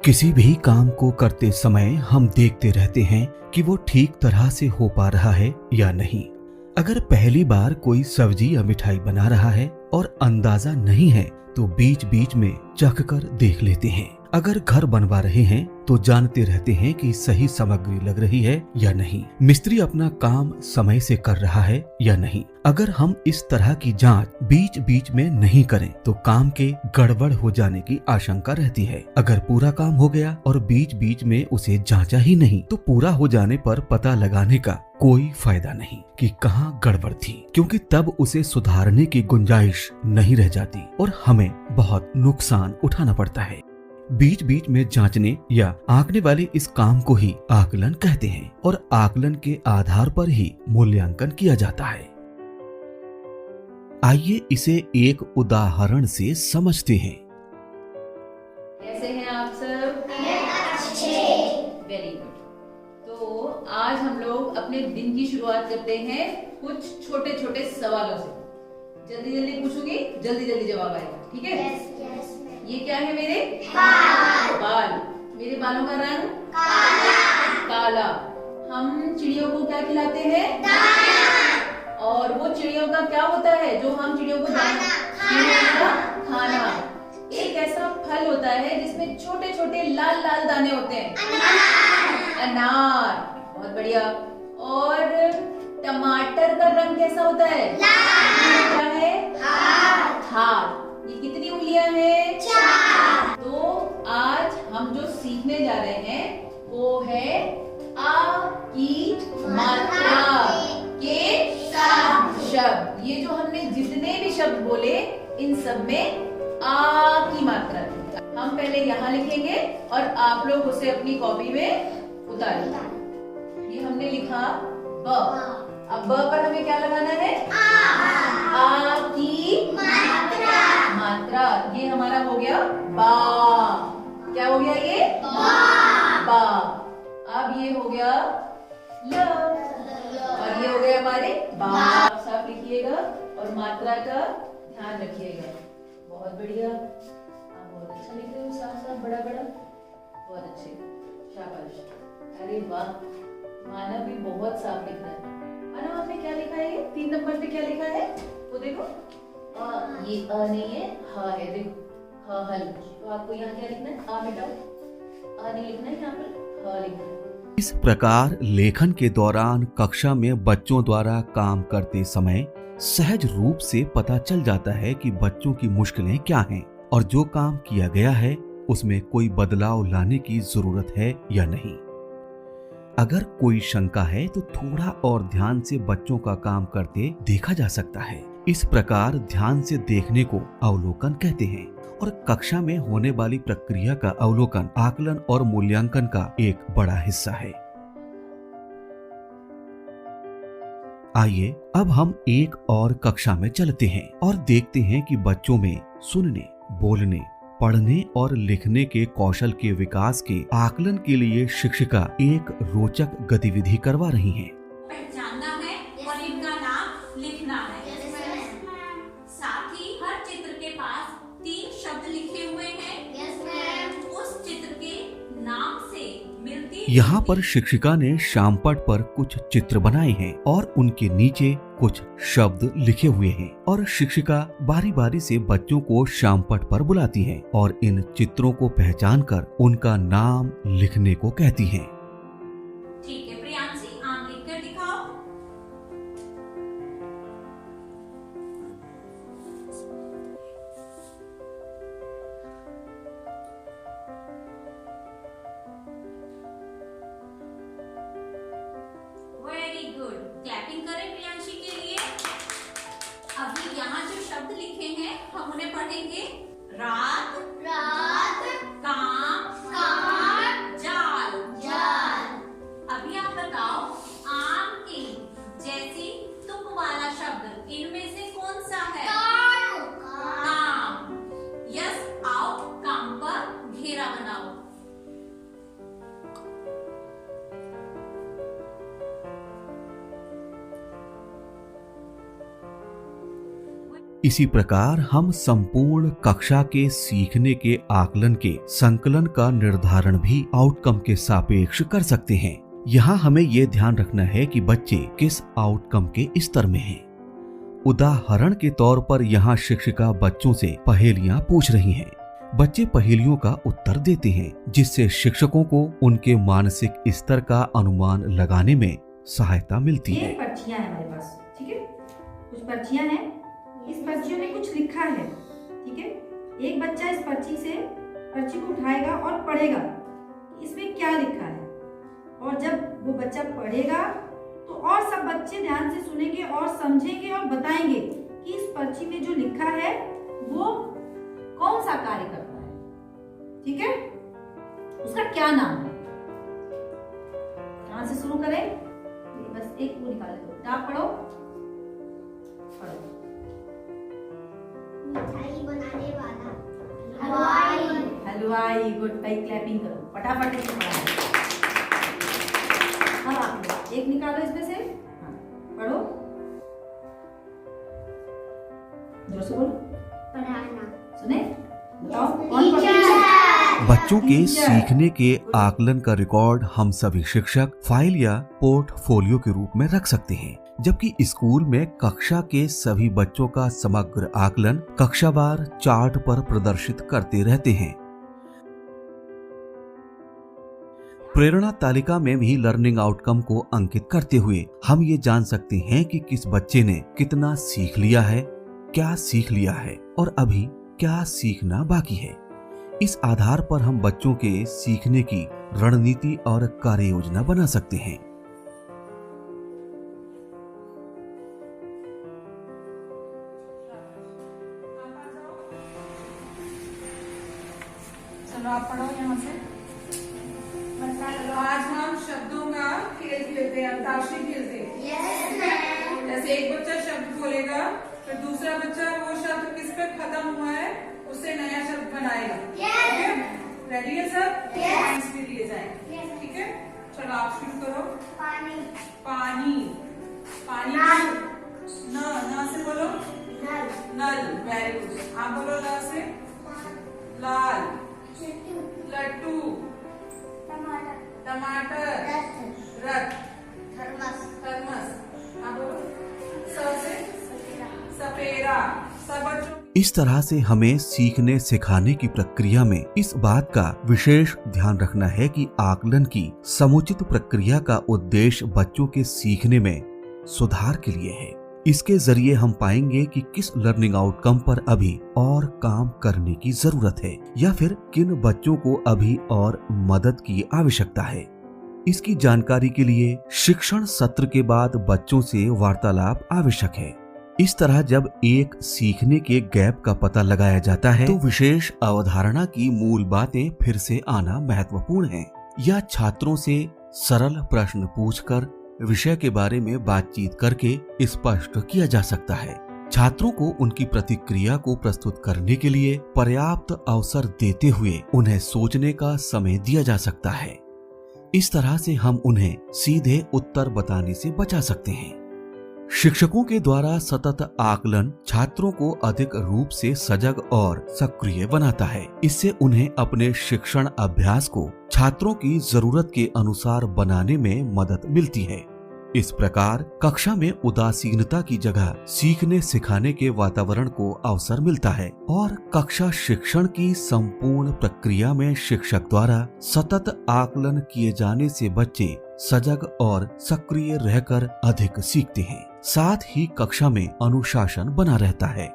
किसी भी काम को करते समय हम देखते रहते हैं कि वो ठीक तरह से हो पा रहा है या नहीं। अगर पहली बार कोई सब्जी या मिठाई बना रहा है और अंदाजा नहीं है तो बीच बीच में चख कर देख लेते हैं। अगर घर बनवा रहे हैं तो जानते रहते हैं कि सही सामग्री लग रही है या नहीं, मिस्त्री अपना काम समय से कर रहा है या नहीं। अगर हम इस तरह की जांच बीच बीच में नहीं करें तो काम के गड़बड़ हो जाने की आशंका रहती है। अगर पूरा काम हो गया और बीच बीच में उसे जांचा ही नहीं तो पूरा हो जाने पर पता लगाने का कोई फायदा नहीं कि कहाँ गड़बड़ थी, क्योंकि तब उसे सुधारने की गुंजाइश नहीं रह जाती और हमें बहुत नुकसान उठाना पड़ता है। बीच बीच में जांचने या आंकने वाले इस काम को ही आकलन कहते हैं और आकलन के आधार पर ही मूल्यांकन किया जाता है। आइए इसे एक उदाहरण से समझते हैं। कैसे हैं आप सब? अच्छे। Very good. तो आज हम लोग अपने दिन की शुरुआत करते हैं कुछ छोटे छोटे सवालों से। जल्दी जल्दी पूछूंगी, जल्दी जल्दी जवाब आएगा, ठीक है? ये क्या है मेरे? बाल। मेरे बालों का रंग काला। हम चिड़ियों को क्या खिलाते हैं? दाना। और वो चिड़ियों का क्या होता है जो हम चिड़ियों को खाना। एक ऐसा फल होता है जिसमें छोटे छोटे लाल लाल दाने होते हैं, अनार। बहुत बढ़िया। और टमाटर का रंग कैसा होता है? लाल। क्या है? हाथ। ये कितनी उंगलियां हैं? 4। तो आज हम जो सीखने जा रहे हैं वो है आ की मात्रा के शब्द। ये जो हमने जितने भी शब्द बोले इन सब में आ की मात्रा है। हम पहले यहाँ लिखेंगे और आप लोग उसे अपनी कॉपी में उतारेंगे। ये हमने लिखा ब। अब ब पर हमें क्या लगाना है? आ की मात्रा। ये हमारा हो गया बा। क्या हो गया ये? बा। अब ये हो गया ल और ये हो गया हमारे बा। आप साफ लिखिएगा और मात्रा का ध्यान रखिएगा। बहुत बढ़िया, आप बहुत अच्छा लिख रहे हो, साफ साफ बड़ा बड़ा, बहुत अच्छे, शाबाश। अरे वाह, मानव भी बहुत साफ लिख रहा है। मानव आपने क्या लिखा है? 3 नंबर पे क्या लिखा है वो देखो। ये अ नहीं है, ह है। देखो ह हल। तो आपको यहाँ क्या लिखना है? आ मिटाओ, आ नहीं लिखना है, यहाँ पर ह लिखना है। इस प्रकार लेखन के दौरान कक्षा में बच्चों द्वारा काम करते समय सहज रूप से पता चल जाता है कि बच्चों की मुश्किलें क्या हैं और जो काम किया गया है उसमें कोई बदलाव लाने की जरूरत है या नहीं। अगर कोई शंका है तो थोड़ा और ध्यान से बच्चों का काम करते देखा जा सकता है। इस प्रकार ध्यान से देखने को अवलोकन कहते हैं और कक्षा में होने वाली प्रक्रिया का अवलोकन आकलन और मूल्यांकन का एक बड़ा हिस्सा है। आइए अब हम एक और कक्षा में चलते हैं और देखते हैं कि बच्चों में सुनने, बोलने, पढ़ने और लिखने के कौशल के विकास के आकलन के लिए शिक्षिका एक रोचक गतिविधि करवा रही हैं। पहचानना है और इनका नाम लिखना है। साथ ही हर चित्र के पास 3 शब्द लिखे हुए हैं। उस चित्र के नाम से मिलती। यहाँ पर शिक्षिका ने श्यामपट पर कुछ चित्र बनाए हैं और उनके नीचे कुछ शब्द लिखे हुए हैं और शिक्षिका बारी बारी से बच्चों को श्यामपट पर बुलाती हैं और इन चित्रों को पहचानकर उनका नाम लिखने को कहती हैं। ठीक है प्रियांशी, आम लिखकर दिखाओ। वेरी गुड, क्लैपिंग करें प्रियांशी के लिए। अभी यहाँ जो शब्द लिखे हैं हम उन्हें पढ़ेंगे। रात, काम, जाल। अभी आप बताओ, आम की जैसी तुक वाला शब्द इनमें से कौन सा है? काम। यस, आओ काम पर घेरा बनाओ। इसी प्रकार हम संपूर्ण कक्षा के सीखने के आकलन के संकलन का निर्धारण भी आउटकम के सापेक्ष कर सकते हैं। यहाँ हमें ये ध्यान रखना है कि बच्चे किस आउटकम के स्तर में हैं। उदाहरण के तौर पर यहाँ शिक्षिका बच्चों से पहेलियां पूछ रही हैं। बच्चे पहेलियों का उत्तर देते हैं, जिससे शिक्षकों को उनके मानसिक स्तर का अनुमान लगाने में सहायता मिलती है। ये पर्चियां हैं हमारे पास, ठीक है। कुछ पर्चियां हैं, इस पर्चियों में कुछ लिखा है, ठीक है। एक बच्चा इस पर्ची को उठाएगा और पढ़ेगा इसमें क्या लिखा है, और जब वो बच्चा पढ़ेगा तो और सब बच्चे ध्यान से सुनेंगे और समझेंगे और बताएंगे कि इस पर्ची में जो लिखा है वो कौन सा कार्य करता है, ठीक है, उसका क्या नाम है। ध्यान से शुरू करें, बस एक वो निकाले दो, आप पढ़ो। मिठाई बनाने वाला हलवाई, गुड, भाई क्लैपिंग करो, फटाफट से पढ़ाओ। अब आप लोग एक निकालो इसमें से, हाँ, पढ़ो, जोर से बोलो, पढ़ाना, सुने, बताओ कौन पढ़ता है? बच्चों के सीखने के आकलन का रिकॉर्ड हम सभी शिक्षक फाइल या पोर्टफोलियो के रूप में रख सकते हैं, जबकि स्कूल में कक्षा के सभी बच्चों का समग्र आकलन कक्षावार चार्ट पर प्रदर्शित करते रहते हैं। प्रेरणा तालिका में भी लर्निंग आउटकम को अंकित करते हुए हम ये जान सकते हैं कि किस बच्चे ने कितना सीख लिया है, क्या सीख लिया है और अभी क्या सीखना बाकी है। इस आधार पर हम बच्चों के सीखने की रणनीति और कार्य योजना बना सकते हैं। चलो आप पढ़ो यहाँ से। आज हम शब्दों का खेल खेलते हैं, अंताक्षरी खेलते हैं। जैसे एक बच्चा शब्द बोलेगा, फिर दूसरा बच्चा वो शब्द किस पे खत्म हुआ है उससे नया शब्द बनाएगा। रेडी है सब? पॉइंट्स भी दिए जाएंगे, ठीक है। चलो आप शुरू करो। पानी, पानी, पानी, न से बोलो, नल, नल, वेरी गुड। आप बोलो ला से, लाल, लट्टू, टमाटर, टमाटर, रथ, थर्मस, थर्मस। आप बोलो स से, सपेरा। सब बच्चों इस तरह से हमें सीखने सिखाने की प्रक्रिया में इस बात का विशेष ध्यान रखना है कि आकलन की समुचित प्रक्रिया का उद्देश्य बच्चों के सीखने में सुधार के लिए है। इसके जरिए हम पाएंगे कि किस लर्निंग आउटकम पर अभी और काम करने की जरूरत है या फिर किन बच्चों को अभी और मदद की आवश्यकता है। इसकी जानकारी के लिए शिक्षण सत्र के बाद बच्चों से वार्तालाप आवश्यक है। इस तरह जब एक सीखने के गैप का पता लगाया जाता है तो विशेष अवधारणा की मूल बातें फिर से आना महत्वपूर्ण है, या छात्रों से सरल प्रश्न पूछकर विषय के बारे में बातचीत करके स्पष्ट किया जा सकता है। छात्रों को उनकी प्रतिक्रिया को प्रस्तुत करने के लिए पर्याप्त अवसर देते हुए उन्हें सोचने का समय दिया जा सकता है। इस तरह से हम उन्हें सीधे उत्तर बताने से बचा सकते हैं। शिक्षकों के द्वारा सतत आकलन छात्रों को अधिक रूप से सजग और सक्रिय बनाता है। इससे उन्हें अपने शिक्षण अभ्यास को छात्रों की जरूरत के अनुसार बनाने में मदद मिलती है। इस प्रकार कक्षा में उदासीनता की जगह सीखने सिखाने के वातावरण को अवसर मिलता है और कक्षा शिक्षण की संपूर्ण प्रक्रिया में शिक्षक द्वारा सतत आकलन किए जाने से बच्चे सजग और सक्रिय रहकर अधिक सीखते हैं। साथ ही कक्षा में अनुशासन बना रहता है।